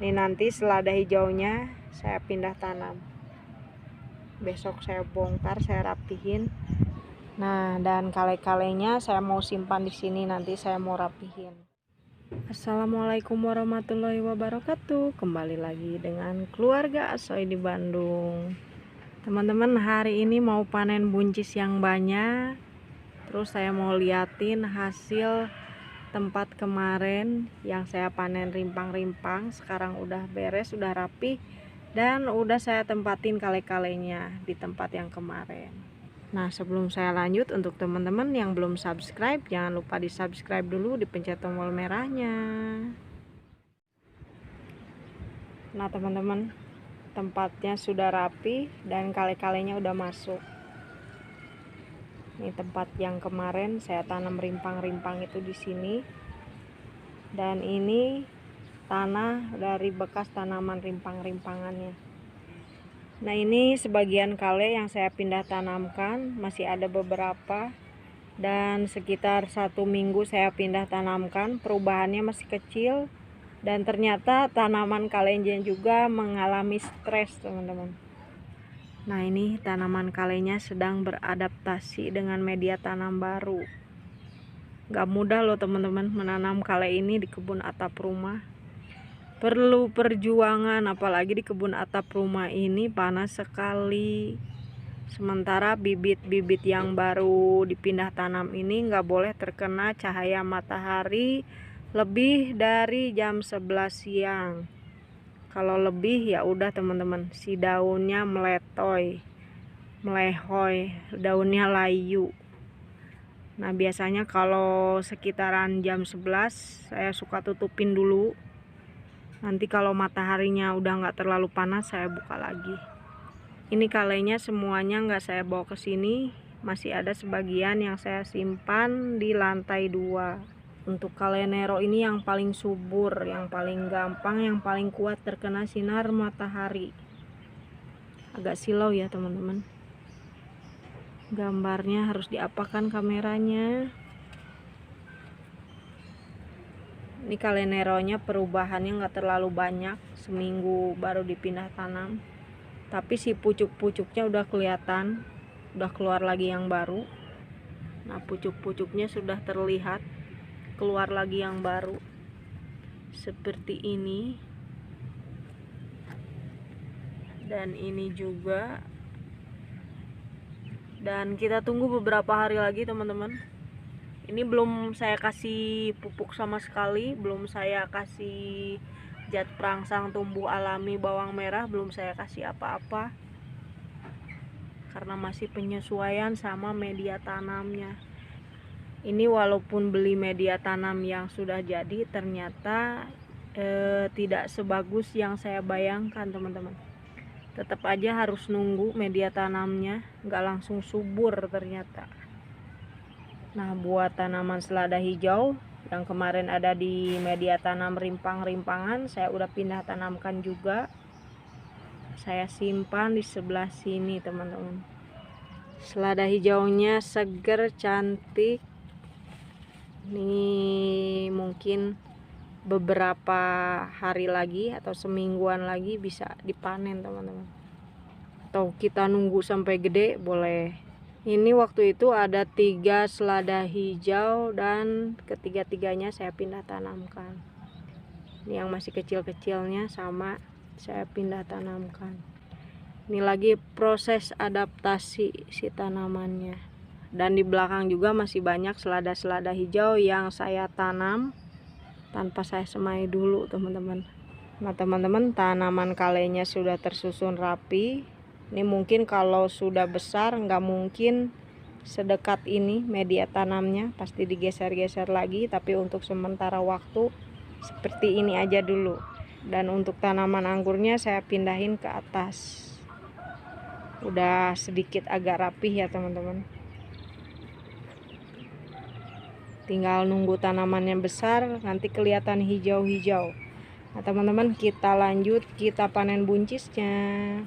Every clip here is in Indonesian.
Ini nanti selada hijaunya saya pindah tanam. Besok saya bongkar, saya rapihin. Nah, dan kale-kalenya saya mau simpan di sini, nanti saya mau rapihin. Assalamualaikum warahmatullahi wabarakatuh. Kembali lagi dengan keluarga Asoy di Bandung. Teman-teman, hari ini mau panen buncis yang banyak. Terus saya mau liatin hasil tempat kemarin yang saya panen rimpang-rimpang. Sekarang udah beres, udah rapi, dan udah saya tempatin kale-kalenya di tempat yang kemarin. Nah, sebelum saya lanjut, untuk teman-teman yang belum subscribe, jangan lupa di subscribe dulu, dipencet tombol merahnya. Nah teman-teman, tempatnya sudah rapi dan kale-kalenya udah masuk. Ini tempat yang kemarin saya tanam rimpang-rimpang itu di sini. Dan ini tanah dari bekas tanaman rimpang-rimpangannya. Nah, ini sebagian kale yang saya pindah tanamkan, masih ada beberapa. Dan sekitar 1 minggu saya pindah tanamkan, perubahannya masih kecil. Dan ternyata tanaman kalenya juga mengalami stres, teman-teman. Nah, ini tanaman kalenya sedang beradaptasi dengan media tanam baru. Gak mudah loh teman-teman menanam kale ini di kebun atap rumah. Perlu perjuangan, apalagi di kebun atap rumah ini panas sekali. Sementara bibit-bibit yang baru dipindah tanam ini gak boleh terkena cahaya matahari lebih dari jam 11 siang. Kalau lebih ya udah teman-teman, si daunnya melehoi, daunnya layu. Nah, biasanya kalau sekitaran jam 11 saya suka tutupin dulu. Nanti kalau mataharinya udah nggak terlalu panas saya buka lagi. Ini kalenya semuanya nggak saya bawa ke sini, masih ada sebagian yang saya simpan di lantai 2. Untuk kale nero ini yang paling subur, yang paling gampang, yang paling kuat terkena sinar matahari. Agak silau ya teman-teman. Gambarnya harus diapakan kameranya. Ini kale neronya perubahannya nggak terlalu banyak, seminggu baru dipindah tanam. Tapi si pucuk-pucuknya udah kelihatan, udah keluar lagi yang baru. Nah, pucuk-pucuknya sudah terlihat keluar lagi yang baru seperti ini. Dan ini juga. Dan kita tunggu beberapa hari lagi teman-teman. Ini belum saya kasih pupuk sama sekali, belum saya kasih zat perangsang tumbuh alami bawang merah, belum saya kasih apa-apa karena masih penyesuaian sama media tanamnya. Ini walaupun beli media tanam yang sudah jadi, ternyata tidak sebagus yang saya bayangkan teman-teman. Tetap aja harus nunggu media tanamnya, nggak langsung subur ternyata. Nah, buat tanaman selada hijau yang kemarin ada di media tanam rimpang-rimpangan, saya udah pindah tanamkan juga. Saya simpan di sebelah sini teman-teman. Selada hijaunya seger, cantik. Ini mungkin beberapa hari lagi atau semingguan lagi bisa dipanen teman-teman. Atau kita nunggu sampai gede boleh. Ini waktu itu ada 3 selada hijau dan ketiga-tiganya saya pindah tanamkan. Ini yang masih kecil-kecilnya sama saya pindah tanamkan. Ini lagi proses adaptasi si tanamannya. Dan di belakang juga masih banyak selada-selada hijau yang saya tanam tanpa saya semai dulu teman-teman. Nah teman-teman, tanaman kalenya sudah tersusun rapi. Ini mungkin kalau sudah besar nggak mungkin sedekat ini media tanamnya, pasti digeser-geser lagi. Tapi untuk sementara waktu seperti ini aja dulu. Dan untuk tanaman anggurnya saya pindahin ke atas. Udah sedikit agak rapih ya teman-teman. Tinggal nunggu tanamannya besar, nanti kelihatan hijau-hijau. Nah teman-teman, kita lanjut, kita panen buncisnya.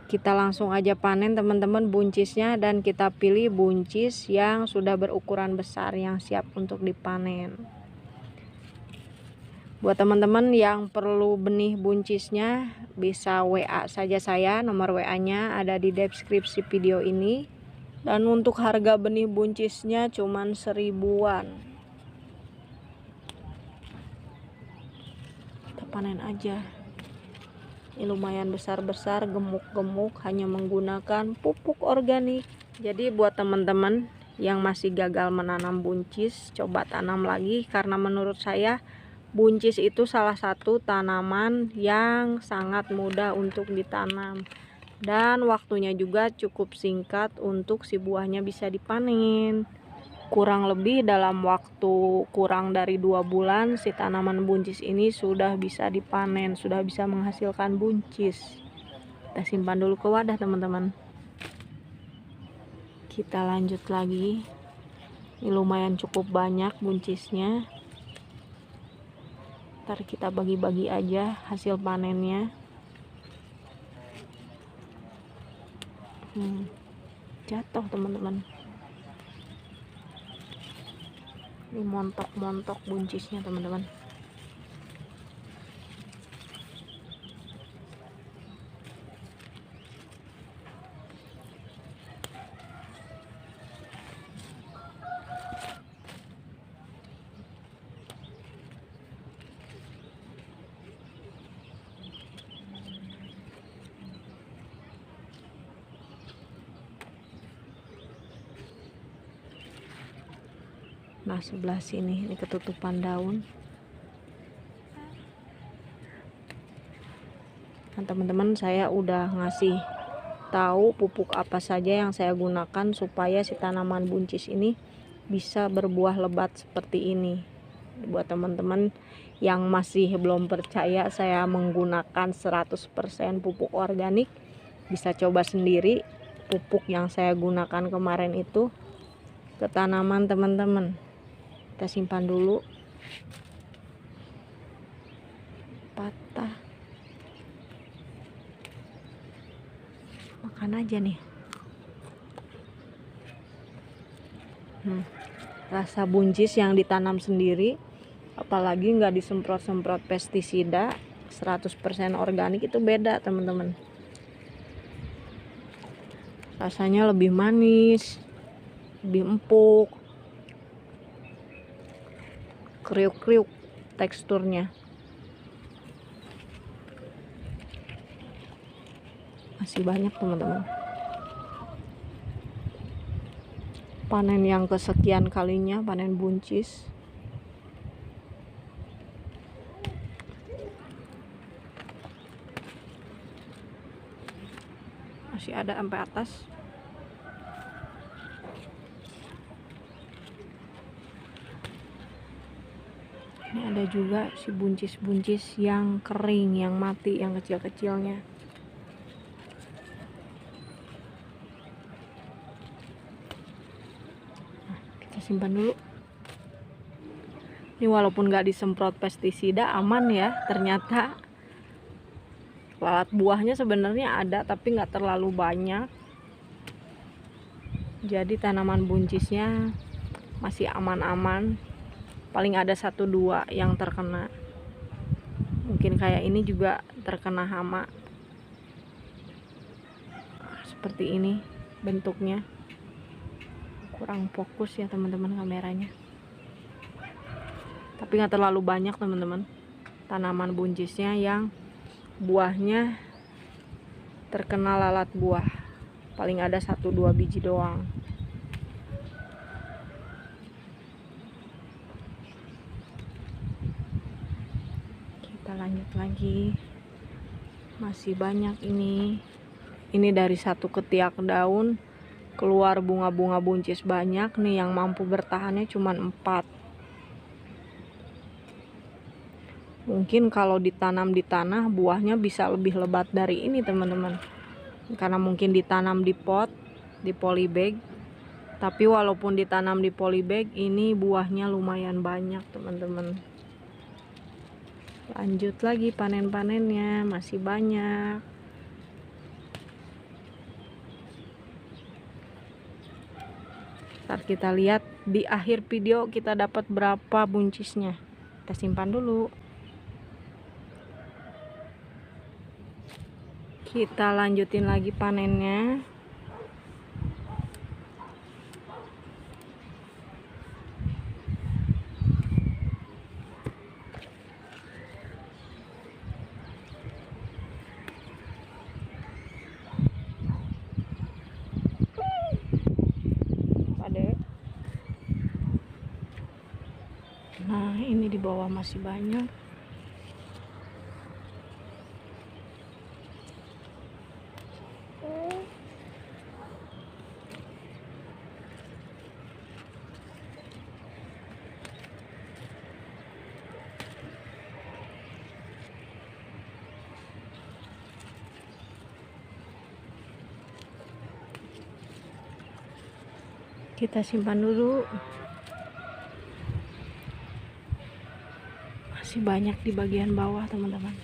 Kita langsung aja panen teman-teman buncisnya, dan kita pilih buncis yang sudah berukuran besar yang siap untuk dipanen. Buat teman-teman yang perlu benih buncisnya bisa WA saja saya, nomor WA-nya ada di deskripsi video ini. Dan untuk harga benih buncisnya cuman 1000-an. Kita panen aja. Ini lumayan besar-besar, gemuk-gemuk, hanya menggunakan pupuk organik. Jadi buat teman-teman yang masih gagal menanam buncis, coba tanam lagi, karena menurut saya buncis itu salah satu tanaman yang sangat mudah untuk ditanam. Dan waktunya juga cukup singkat untuk si buahnya bisa dipanen. Kurang lebih dalam waktu kurang dari 2 bulan si tanaman buncis ini sudah bisa dipanen, sudah bisa menghasilkan buncis. Kita simpan dulu ke wadah teman-teman. Kita lanjut lagi. Ini lumayan cukup banyak buncisnya. Ntar kita bagi-bagi aja hasil panennya. Jatuh teman-teman. Ini montok-montok buncisnya teman-teman. Nah, sebelah sini ini ketutupan daun. Nah, teman-teman, saya udah ngasih tahu pupuk apa saja yang saya gunakan supaya si tanaman buncis ini bisa berbuah lebat seperti ini. Buat teman-teman yang masih belum percaya saya menggunakan 100% pupuk organik, bisa coba sendiri pupuk yang saya gunakan kemarin itu ke tanaman teman-teman. Kita simpan dulu. Patah. Makan aja nih. Rasa buncis yang ditanam sendiri, apalagi nggak disemprot-semprot pestisida, 100% organik, itu beda teman-teman. Rasanya lebih manis, lebih empuk, kriuk-kriuk teksturnya. Masih banyak teman-teman. Panen yang kesekian kalinya panen buncis. Masih ada sampai atas. Ini ada juga si buncis-buncis yang kering, yang mati, yang kecil-kecilnya. Nah, kita simpan dulu. Ini walaupun gak disemprot pestisida aman ya, ternyata lalat buahnya sebenarnya ada tapi nggak terlalu banyak. Jadi tanaman buncisnya masih aman-aman. Paling ada 1-2 yang terkena. Mungkin kayak ini juga terkena hama. Seperti ini bentuknya. Kurang fokus ya teman-teman kameranya. Tapi nggak terlalu banyak teman-teman. Tanaman buncisnya yang buahnya terkena lalat buah. Paling ada 1-2 biji doang. Lanjut lagi, masih banyak ini dari satu ketiak daun keluar bunga-bunga buncis banyak nih, yang mampu bertahannya cuma 4. Mungkin kalau ditanam di tanah buahnya bisa lebih lebat dari ini teman-teman, karena mungkin ditanam di pot, di polybag. Tapi walaupun ditanam di polybag, ini buahnya lumayan banyak teman-teman. Lanjut lagi panen-panennya, masih banyak. Ntar kita lihat di akhir video kita dapat berapa buncisnya. Kita simpan dulu. Kita lanjutin lagi panennya. Nah, ini di bawah masih banyak. Kita simpan dulu. Masih banyak di bagian bawah, teman-teman.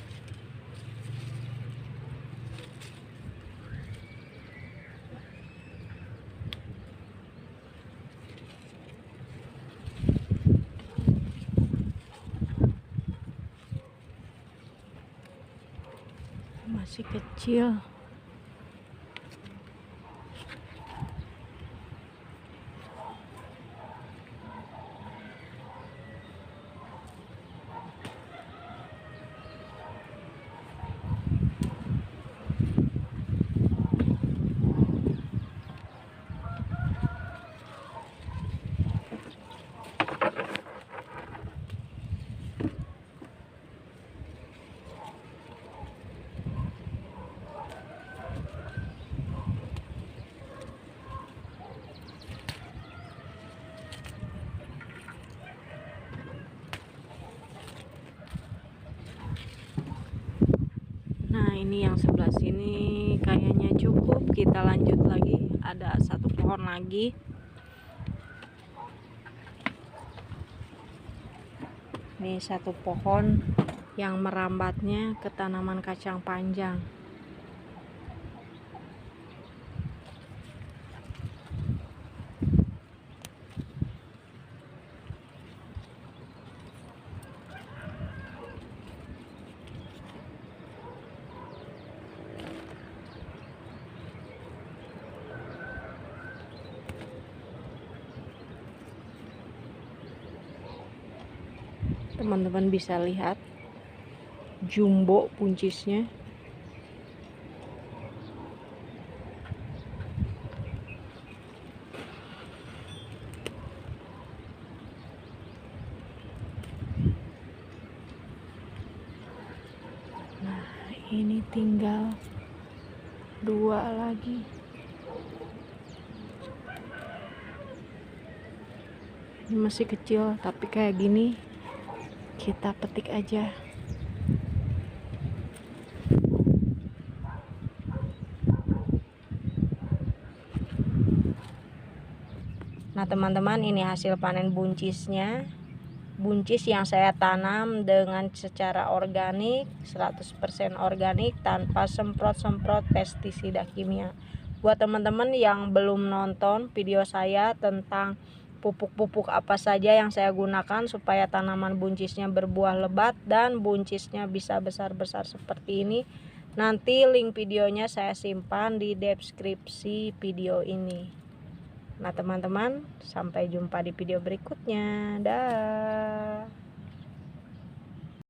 Masih kecil. Nah, ini yang sebelah sini kayaknya cukup. Kita lanjut lagi. Ada satu pohon lagi. Ini satu pohon yang merambatnya ke tanaman kacang panjang. Teman-teman bisa lihat jumbo buncisnya. Nah, ini tinggal 2 lagi. Ini masih kecil, tapi kayak gini kita petik aja. Nah, teman-teman, ini hasil panen buncisnya. Buncis yang saya tanam dengan secara organik, 100% organik, tanpa semprot-semprot pestisida kimia. Buat teman-teman yang belum nonton video saya tentang pupuk-pupuk apa saja yang saya gunakan supaya tanaman buncisnya berbuah lebat dan buncisnya bisa besar-besar seperti ini, nanti link videonya saya simpan di deskripsi video ini. Nah, teman-teman, sampai jumpa di video berikutnya. Dah.